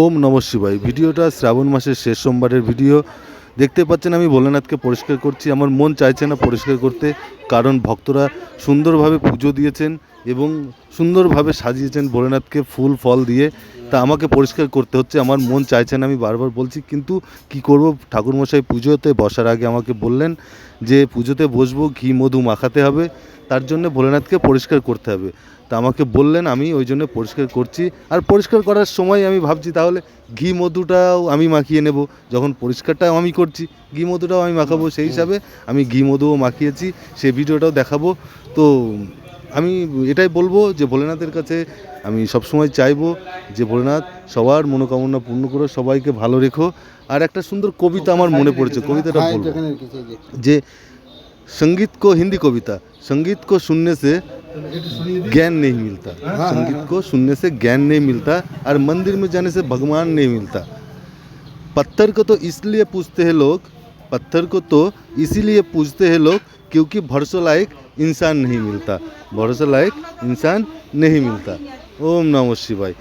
ওম নমঃ শিবায়। ভিডিওটা শ্রাবণ মাসের শেষ সোমবারের ভিডিও। দেখতে পাচ্ছেন আমি ভোলেনাথকে পরিষ্কার করছি। আমার মন চাইছে না পরিষ্কার করতে, কারণ ভক্তরা সুন্দরভাবে পুজো দিয়েছেন এবং সুন্দরভাবে সাজিয়েছেন ভোলেনাথকে ফুল ফল দিয়ে। তা আমাকে পরিষ্কার করতে হচ্ছে, আমার মন চাইছে না, আমি বারবার বলছি। কিন্তু কি করব, ঠাকুরমশাই পুজোতে বসার আগে আমাকে বললেন যে পুজোতে বসবো, ঘি মধু মাখাতে হবে, তার জন্য ভোলেনাথকে পরিষ্কার করতে হবে। তা আমাকে বললেন, আমি ওই জন্য পরিষ্কার করছি। আর পরিষ্কার করার সময় আমি ভাবছি তাহলে ঘি মধুটাও আমি মাখিয়ে নেব, যখন পরিষ্কারটাও আমি করছি ঘি মধুটাও আমি মাখাবো। সেই হিসাবে আমি ঘি মধুও মাখিয়েছি, সেই ভিডিওটাও দেখাবো। তো আমি এটাই বলবো যে ভোলেনাথের কাছে আমি সবসময় চাইবো যে ভোলেনাথ সবার মনোকামনা পূর্ণ করো, সবাইকে ভালো রেখো। আর একটা সুন্দর কবিতা আমার মনে পড়েছে, কবিতাটা বলবো যে संगीत को हिंदी कविता, संगीत को सुनने से ज्ञान नहीं मिलता, संगीत को सुनने से ज्ञान नहीं मिलता, और मंदिर में जाने से भगवान नहीं मिलता। पत्थर को तो इसलिए पूजते हैं लोग, पत्थर को तो इसीलिए पूजते हैं लोग क्योंकि भरोसा लायक इंसान नहीं मिलता, भरोसा लायक इंसान नहीं मिलता। ओम नमः शिवाय।